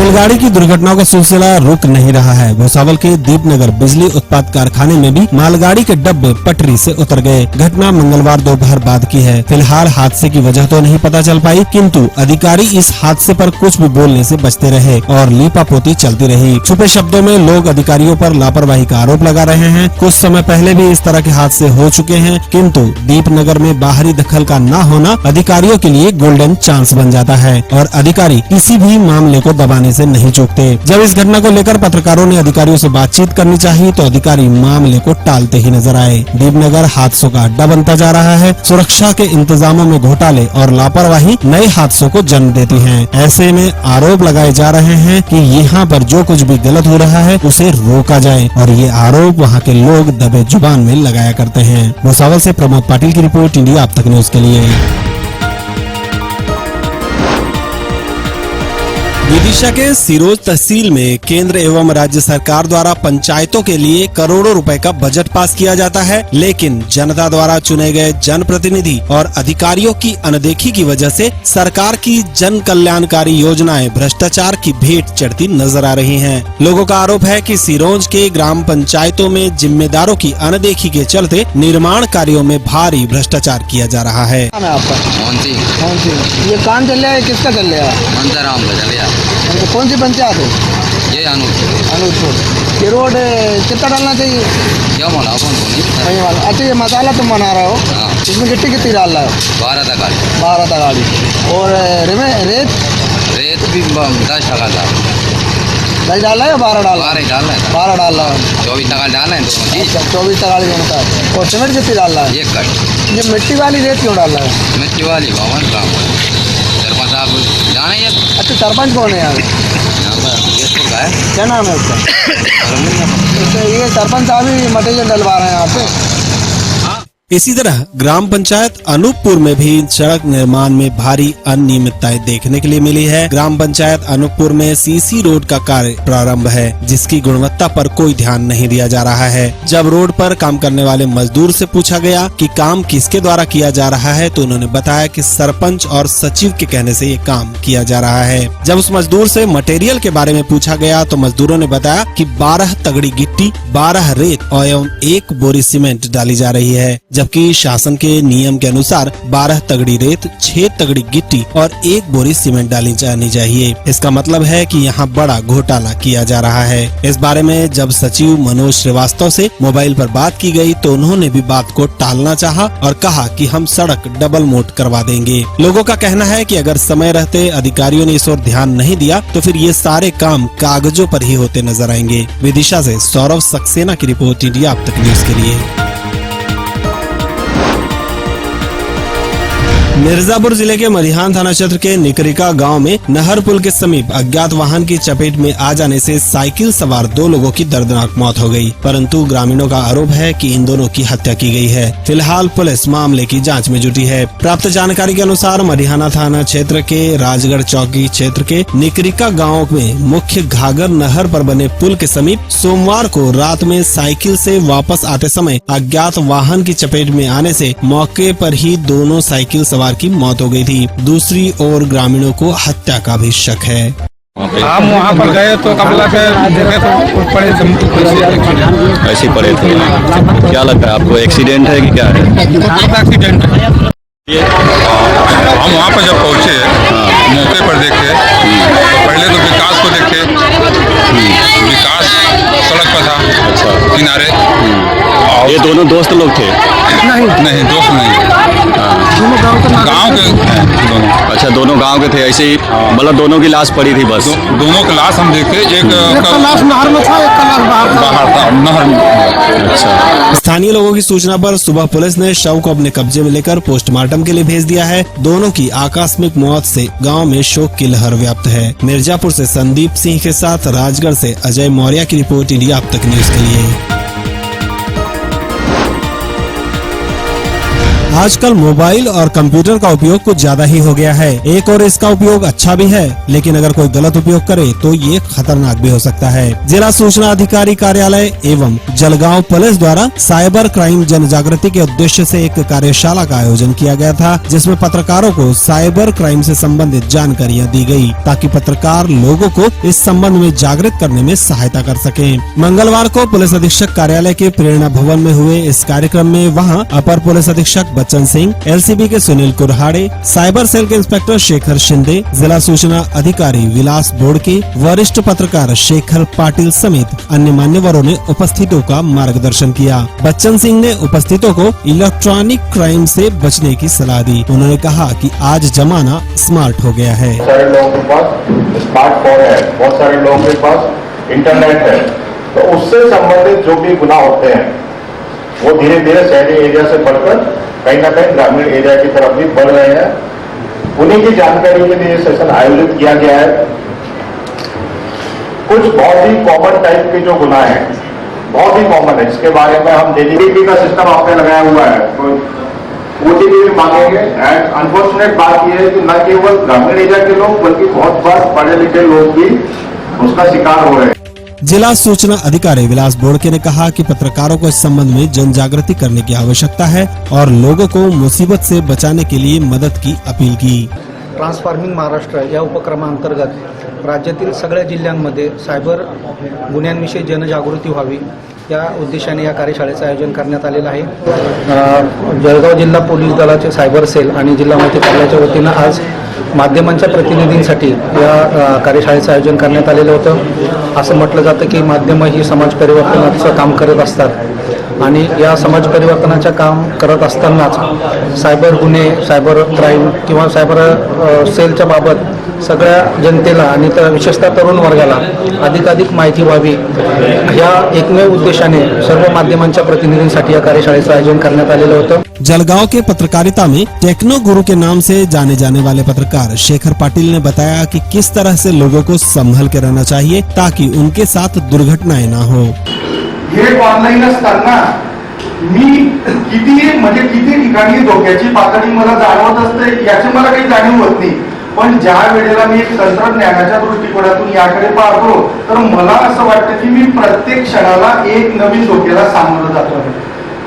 रेलगाड़ी की दुर्घटनाओं का सिलसिला रुक नहीं रहा है। भुसावल के दीपनगर बिजली उत्पाद कारखाने में भी मालगाड़ी के डब्बे पटरी से उतर गए। घटना मंगलवार दोपहर बाद की है। फिलहाल हादसे की वजह तो नहीं पता चल पाई, किंतु अधिकारी इस हादसे पर कुछ भी बोलने से बचते रहे और लीपापोती चलती रही। छुपे शब्दों में लोग अधिकारियों पर लापरवाही का आरोप लगा रहे हैं। कुछ समय पहले भी इस तरह के हादसे हो चुके हैं, किंतु दीपनगर में बाहरी दखल का न होना अधिकारियों के लिए गोल्डन चांस बन जाता है और अधिकारी किसी भी मामले को दबाने से नहीं चूकते। जब इस घटना को लेकर पत्रकारों ने अधिकारियों से बातचीत करनी चाहिए तो अधिकारी मामले को टालते ही नजर आए। दीपनगर हादसों का अड्डा बनता जा रहा है। सुरक्षा के इंतजामों में घोटाले और लापरवाही नए हादसों को जन्म देती है। ऐसे में आरोप लगाए जा रहे हैं कि यहाँ पर जो कुछ भी गलत हो रहा है उसे रोका जाए और ये आरोप वहाँ के लोग दबे जुबान में लगाया करते हैं। भुसावल से प्रमोद पाटिल की रिपोर्ट, इंडिया अब तक न्यूज के लिए। विदिशा के सिरोज तहसील में केंद्र एवं राज्य सरकार द्वारा पंचायतों के लिए करोड़ों रुपए का बजट पास किया जाता है, लेकिन जनता द्वारा चुने गए जनप्रतिनिधि और अधिकारियों की अनदेखी की वजह से सरकार की जन कल्याणकारी योजनाएं भ्रष्टाचार की भेंट चढ़ती नजर आ रही हैं। लोगों का आरोप है कि सिरोज के ग्राम पंचायतों में जिम्मेदारों की अनदेखी के चलते निर्माण कार्यों में भारी भ्रष्टाचार किया जा रहा है। ये काम चल रहा है, किसका चल रहा है? मंदाराम का चल रहा है। कौन सी पंचायत है? ये अनूपपुर। ये रोड कितना डालना चाहिए? क्या बोला अपन को नहीं वाला। अच्छा, ये मसाला तुम बना रहे हो, इसमें गिट्टी कितनी डाल रहा है? 12 तगाड़ी। 12 तगाड़ी। और रेत भी 10 टका था। 10 डाल रहा है या 12 डाल रहा है? 12 डाल रहा है। 24 तगाड़ी डालना है दोनों चीज। 24 तगाड़ी बनता है। और सीमेंट कितनी डाल रहा है? 1 कट। ये मिट्टी वाली रेत क्यों डाल रहा है? मिट्टी वाली भवन काम सरपंच साहब जाने ये। अच्छा, सरपंच कौन है यहाँ का है? क्या नाम है उसका? ये सरपंच साहब ही मटेरियल डलवा रहे हैं यहाँ पे। इसी तरह ग्राम पंचायत अनूपपुर में भी सड़क निर्माण में भारी अनियमितताएं देखने के लिए मिली है। ग्राम पंचायत अनूपपुर में सीसी रोड का कार्य प्रारंभ है, जिसकी गुणवत्ता पर कोई ध्यान नहीं दिया जा रहा है। जब रोड पर काम करने वाले मजदूर से पूछा गया कि काम किसके द्वारा किया जा रहा है, तो उन्होंने बताया कि सरपंच और सचिव के कहने से ये काम किया जा रहा है। जब उस मजदूर से मटेरियल के बारे में पूछा गया तो मजदूरों ने बताया कि 12 तगड़ी गिट्टी, 12 रेत और 1 बोरी सीमेंट डाली जा रही है, जबकि शासन के नियम के अनुसार 12 तगड़ी रेत, 6 तगड़ी गिट्टी और 1 बोरी सीमेंट डाली जानी चाहिए। इसका मतलब है कि यहाँ बड़ा घोटाला किया जा रहा है। इस बारे में जब सचिव मनोज श्रीवास्तव से मोबाइल पर बात की गई तो उन्होंने भी बात को टालना चाहा और कहा कि हम सड़क डबल मोड करवा देंगे। लोगों का कहना है कि अगर समय रहते अधिकारियों ने इस ओर ध्यान नहीं दिया तो फिर ये सारे काम कागजों पर ही होते नजर आएंगे। विदिशा से सौरभ सक्सेना की रिपोर्ट, इंडिया अब तक न्यूज के लिए। मिर्जापुर जिले के मरिहान थाना क्षेत्र के निकरिका गांव में नहर पुल के समीप अज्ञात वाहन की चपेट में आ जाने से साइकिल सवार 2 लोगों की दर्दनाक मौत हो गई, परंतु ग्रामीणों का आरोप है कि इन दोनों की हत्या की गई है। फिलहाल पुलिस मामले की जांच में जुटी है। प्राप्त जानकारी के अनुसार मरिहाना थाना क्षेत्र के राजगढ़ चौकी क्षेत्र के निकरिका गाँव में मुख्य घाघर नहर पर बने पुल के समीप सोमवार को रात में साइकिल से वापस आते समय अज्ञात वाहन की चपेट में आने से मौके पर ही दोनों साइकिल सवार की मौत हो गई थी। दूसरी ओर ग्रामीणों को हत्या का भी शक है। हम वहाँ पर गए तो कबला के देखे तो पड़े ऐसे पड़े थे। क्या लगता है आपको, एक्सीडेंट है कि क्या है? एक्सीडेंट है। हम वहाँ पर जब पहुँचे मौके पर देखे, पहले तो विकास को देखे। विकास सड़क पर था। अच्छा। किनारे। ये दोनों दोस्त लोग थे? नहीं दोस्त नहीं, गांव के दोनों। अच्छा, दोनों गांव के थे। ऐसे ही मतलब दोनों की लाश पड़ी थी बस? दोनों की लाश हम देखे, एक का लाश नहर में था, एक का लाश बाहर था नहर में। अच्छा। स्थानीय लोगों की सूचना पर सुबह पुलिस ने शव को अपने कब्जे में लेकर पोस्टमार्टम के लिए भेज दिया है। दोनों की आकस्मिक मौत से गांव में शोक की लहर व्याप्त है। मिर्जापुर से संदीप सिंह के साथ राजगढ़ से अजय मौर्य की रिपोर्ट, इंडिया अब तक न्यूज के लिए। आजकल मोबाइल और कंप्यूटर का उपयोग कुछ ज्यादा ही हो गया है। एक और इसका उपयोग अच्छा भी है, लेकिन अगर कोई गलत उपयोग करे तो ये खतरनाक भी हो सकता है। जिला सूचना अधिकारी कार्यालय एवं जलगांव पुलिस द्वारा साइबर क्राइम जन जागृति के उद्देश्य से एक कार्यशाला का आयोजन किया गया था, जिसमें पत्रकारों को साइबर क्राइम से संबंधित जानकारियाँ दी गयी, ताकि पत्रकार लोगों को इस संबंध में जागृत करने में सहायता कर सके। मंगलवार को पुलिस अधीक्षक कार्यालय के प्रेरणा भवन में हुए इस कार्यक्रम में वहां अपर पुलिस अधीक्षक बच्चन सिंह, एलसीबी के सुनील कुरहाड़े, साइबर सेल के इंस्पेक्टर शेखर शिंदे, जिला सूचना अधिकारी विलास बोड़के, वरिष्ठ पत्रकार शेखर पाटिल समेत अन्य मान्यवरों ने उपस्थितों का मार्गदर्शन किया। बच्चन सिंह ने उपस्थितों को इलेक्ट्रॉनिक क्राइम से बचने की सलाह दी। उन्होंने कहा कि आज जमाना स्मार्ट हो गया है। बहुत सारे लोगों के पास स्मार्टफोन है, बहुत सारे लोगों के पास इंटरनेट है, तो उससे संबंधित जो भी गुनाह होते हैं वो धीरे धीरे शहरी एरिया से बढ़कर कहीं ना कहीं ग्रामीण एरिया की तरफ भी बढ़ रहे हैं। उन्हीं की जानकारी के लिए ये सेशन आयोजित किया गया है। कुछ बहुत ही कॉमन टाइप के जो गुनाह हैं, बहुत ही कॉमन है, इसके बारे में हम ओटीपी का सिस्टम आपने लगाया हुआ है, तो ओटीपी भी मांगेंगे। एंड अनफॉर्चुनेट बात यह है कि न केवल ग्रामीण एरिया के लोग बल्कि बहुत बार पढ़े लिखे लोग भी उसका शिकार हो रहे हैं। जिला सूचना अधिकारी विलास बोड़के ने कहा कि पत्रकारों को इस संबंध में जन जागृति करने की आवश्यकता है और लोगों को मुसीबत से बचाने के लिए मदद की अपील की। ट्रान्सफॉर्मिंग महाराष्ट्र या उपक्रमांतर्गत राज्यातील सगळ्या जिल्ह्यांमध्ये सायबर गुन्ह्यांविषयी जनजागृती व्हावी या उद्देशाने या कार्यशाळेचं आयोजन करण्यात आलेलं आहे। जळगाव जिल्हा पोलीस दलाचे सायबर सेल आणि जिल्हा माहिती कार्यालयाच्या वतीनं आज माध्यमांच्या प्रतिनिधींसाठी या कार्यशाळेचं आयोजन करण्यात आलेलं होतं। असं म्हटलं जातं की माध्यमं ही समाज परिवर्तनाचं काम करत असतात आणि या समाज परिवर्तनाचं काम करत असतानाच सायबर गुन्हे, सायबर क्राईम किंवा सायबर सेलच्या बाबत सगळ्या जनतेला आणि विशेषतः तरुण वर्गाला अधिकाधिक माहिती व्हावी या एकमेव उद्देशाने सर्व माध्यमांच्या प्रतिनिधींसाठी या कार्यशाळेचं आयोजन करण्यात आलेलं होतं। जलगांव के पत्रकारिता में टेक्नो गुरु के नाम से जाने जाने वाले पत्रकार शेखर पाटिल ने बताया कि किस तरह से लोगों को संभल के रहना चाहिए ताकि उनके साथ दुर्घटनाएं ना हो। हे ऑनलाईन असताना मी किती ठिकाणी धोक्याची पातळी मला जाणवत असते याची मला काही जाणीव होत नाही, पण ज्या वेळेला मी तंत्रज्ञानाच्या दृष्टिकोनातून याकडे पाहतो तर मला असं वाटतं की मी प्रत्येक क्षणाला एक नवीन धोक्याला सामोरं जातो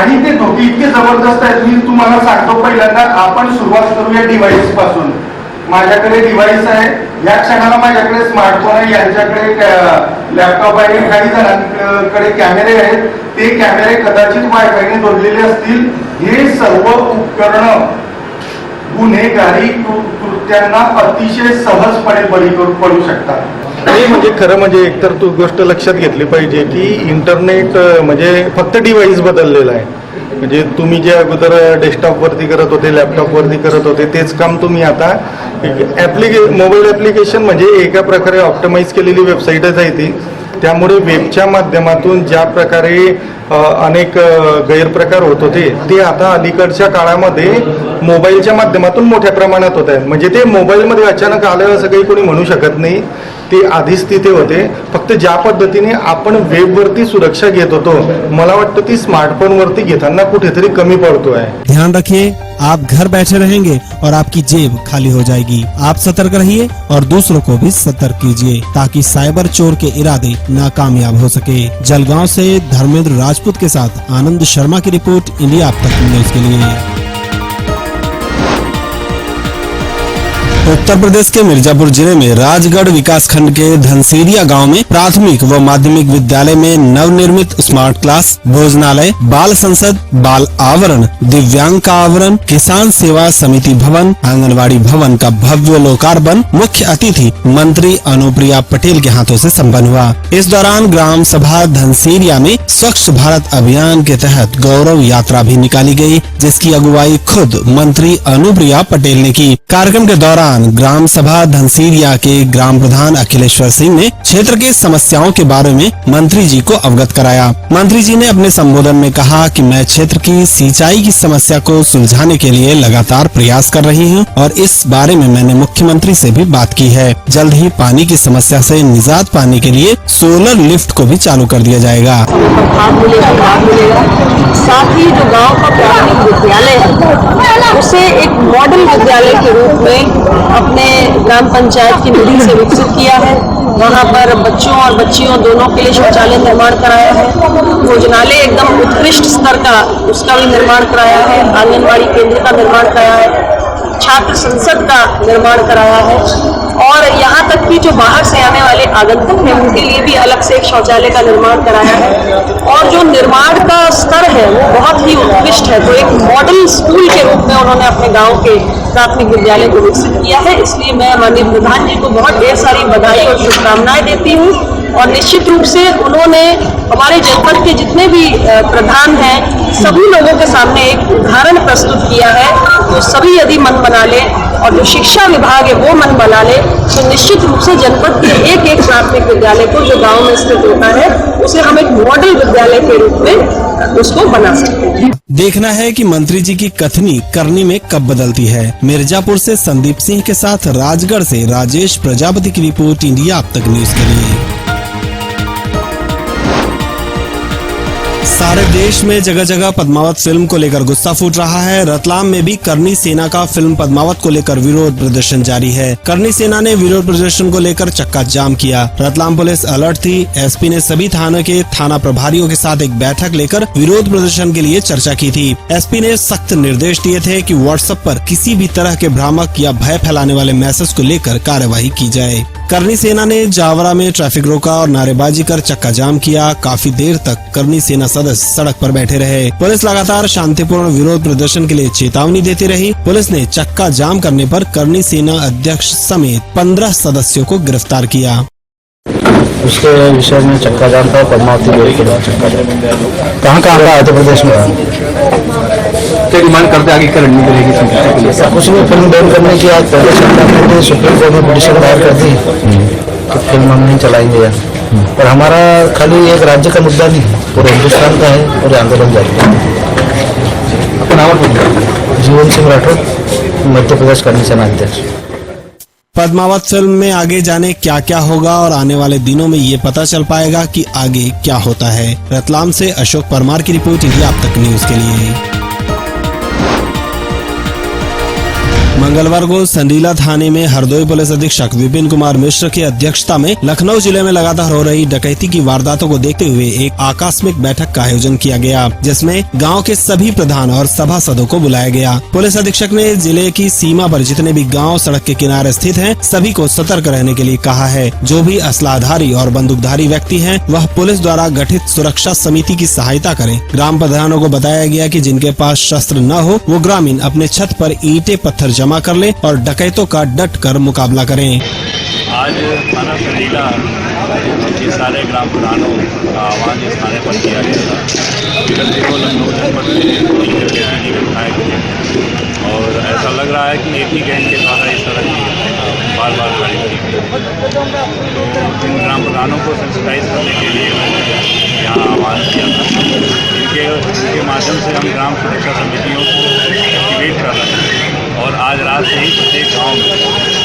आणि ते धोके इतके जबरदस्त आहेत। मी तुम्हाला सांगतो, पहिल्यांदा आपण सुरुवात करूया डिव्हाइस पासून। माझ्याकडे डिव्हाइस आहे, या क्षणाला माझ्याकडे स्मार्टफोन आहे, यांच्याकडे लॅपटॉप आहे, काही जणांकडे कॅमेरे आहेत, ते कॅमेरे कदाचित वायफायने जोडलेले असतील। हे सर्व उपकरण गुन्हेगारी कृत्यांना अतिशय सहजपणे बळी पडू शकतात। नाही म्हणजे खरं म्हणजे एकतर तू गोष्ट लक्षात घेतली पाहिजे की इंटरनेट म्हणजे फक्त डिव्हाइस बदललेलं आहे। म्हणजे तुम्ही जे अगोदर डेस्कटॉपवरती करत होते, लॅपटॉपवरती करत होते, तेच काम तुम्ही आता मोबाईल ॲप्लिकेशन म्हणजे एका प्रकारे ऑप्टिमाइज केलेली वेबसाईटच आहे ती। त्यामुळे वेबच्या माध्यमातून ज्या प्रकारे अनेक गैरप्रकार होत होते ते आता अलीकडच्या काळामध्ये मोबाईलच्या माध्यमातून मोठ्या प्रमाणात होत आहेत। म्हणजे ते मोबाईलमध्ये अचानक आलं असं काही कोणी म्हणू शकत नाही, ते आधीच तिथे होते। फक्त ज्या पद्धतीने आपण वेबवरती सुरक्षा घेत होतो, मला वाटतं ती स्मार्टफोनवरती घेताना कुठेतरी कमी पडतो आहे। ध्यान रखिए, आप घर बैठे रहेंगे और आपकी जेब खाली हो जाएगी। आप सतर्क रहिए और दूसरों को भी सतर्क कीजिए ताकि साइबर चोर के इरादे नाकामयाब हो सके। जलगांव से धर्मेंद्र राजपूत के साथ आनंद शर्मा की रिपोर्ट, इंडिया अब तक न्यूज के लिए। उत्तर प्रदेश के मिर्जापुर जिले में राजगढ़ विकास खंड के धनसीरिया गांव में प्राथमिक व माध्यमिक विद्यालय में नवनिर्मित स्मार्ट क्लास, भोजनालय, बाल संसद, बाल आवरण, दिव्यांग का आवरण, किसान सेवा समिति भवन, आंगनवाड़ी भवन का भव्य लोकार्पण मुख्य अतिथि मंत्री अनुप्रिया पटेल के हाथों से संपन्न हुआ। इस दौरान ग्राम सभा धनसीरिया में स्वच्छ भारत अभियान के तहत गौरव यात्रा भी निकाली गई, जिसकी अगुवाई खुद मंत्री अनुप्रिया पटेल ने की। कार्यक्रम के दौरान दौरान ग्राम सभा धनसीरिया के ग्राम प्रधान अखिलेश्वर सिंह ने क्षेत्र के समस्याओं के बारे में मंत्री जी को अवगत कराया। मंत्री जी ने अपने संबोधन में कहा कि मैं क्षेत्र की सिंचाई की समस्या को सुलझाने के लिए लगातार प्रयास कर रही हूं और इस बारे में मैंने मुख्यमंत्री से भी बात की है। जल्द ही पानी की समस्या से निजात पाने के लिए सोलर लिफ्ट को भी चालू कर दिया जाएगा। साथ ही जो गांव का प्राथमिक विद्यालय है उसे एक मॉडल विद्यालय के रूप में अपने ग्राम पंचायत की निधि से विकसित किया है। वहां पर बच्चों और बच्चियों दोनों के लिए शौचालय निर्माण कराया है। भोजनालय एकदम उत्कृष्ट स्तर का उसका भी निर्माण कराया है। आंगनबाड़ी केंद्र का निर्माण कराया है। छात्र संसद का निर्माण कराया है और यहाँ तक कि जो बाहर से आने वाले आगंतुक हैं उनके लिए भी अलग से एक शौचालय का निर्माण कराया है और जो निर्माण का स्तर है वो बहुत ही उत्कृष्ट है। तो एक मॉडल स्कूल के रूप में उन्होंने अपने गांव के प्राथमिक विद्यालय को विकसित किया है। इसलिए मैं माननीय प्रधान जी को बहुत ढेर सारी बधाई और शुभकामनाएं देती हूँ और निश्चित रूप से उन्होंने हमारे जनपद के जितने भी प्रधान हैं सभी लोगों के सामने एक उदाहरण प्रस्तुत किया है। तो सभी यदि मन बना ले और जो शिक्षा विभाग है वो मन बना ले तो निश्चित रूप से जनपद के एक एक प्राथमिक विद्यालय को जो गांव में स्थित होता है उसे हम एक मॉडल विद्यालय के रूप में उसको बना सकते हैं। देखना है कि मंत्री जी की कथनी करनी में कब बदलती है। मिर्जापुर से संदीप सिंह के साथ राजगढ़ से राजेश प्रजापति की रिपोर्ट, इंडिया अब तक न्यूज के लिए। सारे देश में जगह जगह पद्मावत फिल्म को लेकर गुस्सा फूट रहा है। रतलाम में भी करनी सेना का फिल्म पद्मावत को लेकर विरोध प्रदर्शन जारी है। करनी सेना ने विरोध प्रदर्शन को लेकर चक्का जाम किया। रतलाम पुलिस अलर्ट थी। एसपी ने सभी थानों के थाना प्रभारियों के साथ एक बैठक लेकर विरोध प्रदर्शन के लिए चर्चा की थी। एसपी ने सख्त निर्देश दिए थे कि व्हाट्सएप पर किसी भी तरह के भ्रामक या भय फैलाने वाले मैसेज को लेकर कार्यवाही की जाए। करनी सेना ने जावरा में ट्रैफिक रोका और नारेबाजी कर चक्का जाम किया। काफी देर तक करनी सेना सदस्य सड़क पर बैठे रहे। पुलिस लगातार शांतिपूर्ण विरोध प्रदर्शन के लिए चेतावनी देती रही। पुलिस ने चक्का जाम करने पर करनी सेना अध्यक्ष समेत 15 सदस्यों को गिरफ्तार किया। उसके विषय में चक्का जाम था। पद्मावती गोली के बाद चक्का जाम कहाँ का आया था प्रदेश में डिमांड करते आगे क्या रणनीति रहेगी? कुछ भी फिल्म बैन करने की आज पहले सरकार ने सुप्रीम कोर्ट में पिटीशन दायर कर दी कि फिल्म हम नहीं चलाएंगे पर हमारा खाली एक राज्य का मुद्दा नहीं पूरे हिंदुस्तान का है और आंदोलन जारी है। जीवन सिंह राठौर, मध्य प्रदेश करनी सेना अध्यक्ष। पद्मावत फिल्म में आगे जाने क्या क्या होगा और आने वाले दिनों में ये पता चल पाएगा कि आगे क्या होता है। रतलाम से अशोक परमार की रिपोर्ट, इंडिया अब तक न्यूज के लिए। मंगलवार को संडीला थाने में हरदोई पुलिस अधीक्षक विपिन कुमार मिश्र की अध्यक्षता में लखनऊ जिले में लगातार हो रही डकैती की वारदातों को देखते हुए एक आकस्मिक बैठक का आयोजन किया गया, जिसमें गांव के सभी प्रधान और सभासदों को बुलाया गया। पुलिस अधीक्षक ने जिले की सीमा पर जितने भी गांव सड़क के किनारे स्थित हैं, सभी को सतर्क रहने के लिए कहा है। जो भी असलाधारी और बंदूकधारी व्यक्ति हैं, वह पुलिस द्वारा गठित सुरक्षा समिति की सहायता करें। ग्राम प्रधानों को बताया गया कि जिनके पास शस्त्र न हो वो ग्रामीण अपने छत पर ईंटें पत्थर जमा कर ले और डकैतों का डट कर मुकाबला करें। आज थाना संडीला के सारे ग्राम प्रधानों का आह्वान इस थाने पर किया गया था। विगत दिनों लखनऊ जनपद में डकैती की घटनाएं हुई और ऐसा लग रहा है कि एक ही गैंग के द्वारा इस तरह की बार बार गाड़ी तो ग्राम प्रधानों को सेंसिटाइज करने के लिए मैंने यहाँ आह्वान किया था। इनके माध्यम से हम ग्राम सुरक्षा समितियों को एक्टिवेट कर रहे हैं और आज रात से ही प्रत्येक गांव में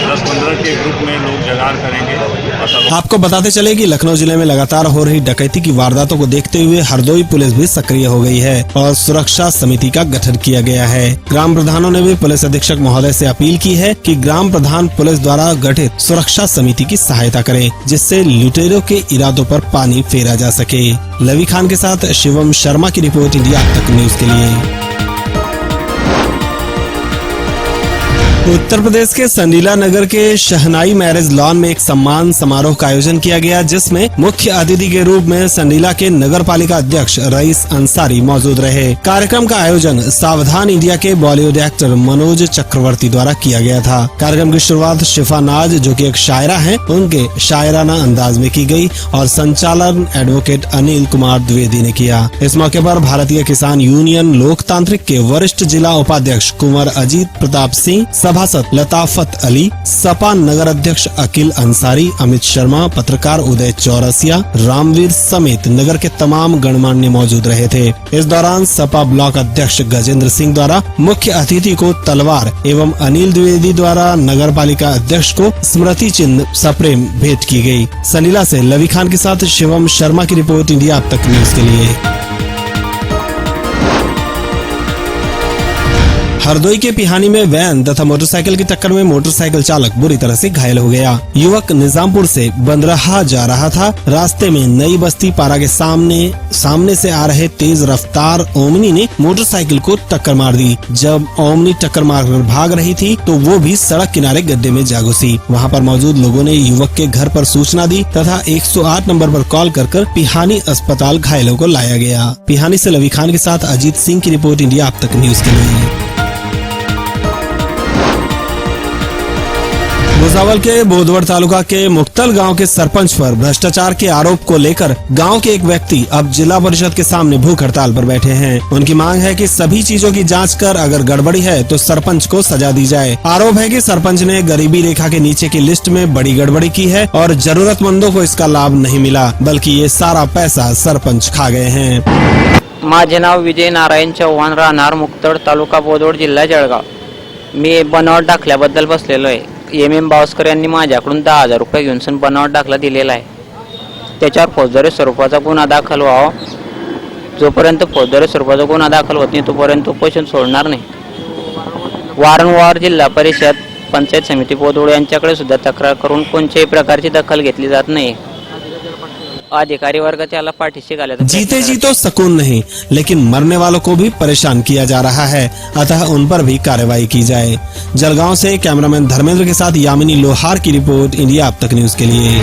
10-15 के ग्रुप में लोग जगार करेंगे। आपको बताते चले कि लखनऊ जिले में लगातार हो रही डकैती की वारदातों को देखते हुए हरदोई पुलिस भी सक्रिय हो गई है और सुरक्षा समिति का गठन किया गया है। ग्राम प्रधानों ने भी पुलिस अधीक्षक महोदय से अपील की है कि ग्राम प्रधान पुलिस द्वारा गठित सुरक्षा समिति की सहायता करें, जिससे लुटेरों के इरादों पर पानी फेरा जा सके। लवी खान के साथ शिवम शर्मा की रिपोर्ट, इंडिया अब तक न्यूज के लिए। उत्तर प्रदेश के संडीला नगर के शहनाई मैरिज लॉन में एक सम्मान समारोह का आयोजन किया गया, जिसमें मुख्य अतिथि के रूप में संडीला के नगर पालिका अध्यक्ष रईस अंसारी मौजूद रहे। कार्यक्रम का आयोजन सावधान इंडिया के बॉलीवुड एक्टर मनोज चक्रवर्ती द्वारा किया गया था। कार्यक्रम की शुरुआत शिफा नाज, जो कि एक शायरा हैं, उनके शायराना अंदाज में की गई और संचालन एडवोकेट अनिल कुमार द्विवेदी ने किया। इस मौके पर भारतीय किसान यूनियन लोकतांत्रिक के वरिष्ठ जिला उपाध्यक्ष कुंवर अजीत प्रताप सिंह, सभासद लताफत अली, सपा नगर अध्यक्ष अकील अंसारी, अमित शर्मा, पत्रकार उदय चौरसिया, रामवीर समेत नगर के तमाम गणमान्य मौजूद रहे थे। इस दौरान सपा ब्लॉक अध्यक्ष गजेंद्र सिंह द्वारा मुख्य अतिथि को तलवार एवं अनिल द्विवेदी द्वारा नगर पालिका अध्यक्ष को स्मृति चिन्ह सप्रेम भेंट की गई। सलीला से लवी खान के साथ शिवम शर्मा की रिपोर्ट, इंडिया अब तक न्यूज के लिए। हरदोई के पिहानी में वैन तथा मोटरसाइकिल की टक्कर में मोटरसाइकिल चालक बुरी तरह से घायल हो गया। युवक निजामपुर से बंदरहा जा रहा था। रास्ते में नई बस्ती पारा के सामने से आ रहे तेज रफ्तार ओमनी ने मोटरसाइकिल को टक्कर मार दी। जब ओमनी टक्कर मारकर भाग रही थी तो वो भी सड़क किनारे गड्ढे में जा घुसी। वहाँ पर मौजूद लोगों ने युवक के घर पर सूचना दी तथा 108 नंबर पर कॉल कर पिहानी अस्पताल घायलों को लाया गया। पिहानी से लवी खान के साथ अजीत सिंह की रिपोर्ट, इंडिया अब तक न्यूज के लिए। भुसावल के बोधवड़ तालुका के मुक्तल गांव के सरपंच पर भ्रष्टाचार के आरोप को लेकर गांव के एक व्यक्ति अब जिला परिषद के सामने भूख हड़ताल पर बैठे हैं। उनकी मांग है कि सभी चीजों की जांच कर अगर गड़बड़ी है तो सरपंच को सजा दी जाए। आरोप है कि सरपंच ने गरीबी रेखा के नीचे की लिस्ट में बड़ी गड़बड़ी की है और जरूरतमंदों को इसका लाभ नहीं मिला, बल्कि ये सारा पैसा सरपंच खा गए हैं। माझे नाव विजय नारायण चव्हाण, राहणार मुक्तड, तालुका बोधवड, जिल्हा जळगाव। मी बनावट दाखल्याबद्दल बसलेलो आहे। MM बावस्कर यांनी माझ्याकडून 10,000 रुपये घेऊन बनावट दाखला दिलेला आहे। त्याच्यावर फौजदारी स्वरूपाचा गुन्हा दाखल व्हावा। जोपर्यंत फौजदारी स्वरूपाचा गुन्हा दाखल होत नाही तोपर्यंत उपोषण सोडणार नाही। वारंवार जिल्हा परिषद, पंचायत समिती बोधवड यांच्याकडे सुद्धा तक्रार करून कोणत्याही प्रकारची दखल घेतली जात नाही। अधिकारी वर्ग त्याला पाठीशी घालत। जीते जी तो सुकून नहीं, लेकिन मरने वालों को भी परेशान किया जा रहा है, अतः उन पर भी कार्रवाई की जाए। जलगांव से कैमरामैन धर्मेंद्र के साथ यामिनी लोहार की रिपोर्ट, इंडिया अब तक न्यूज के लिए।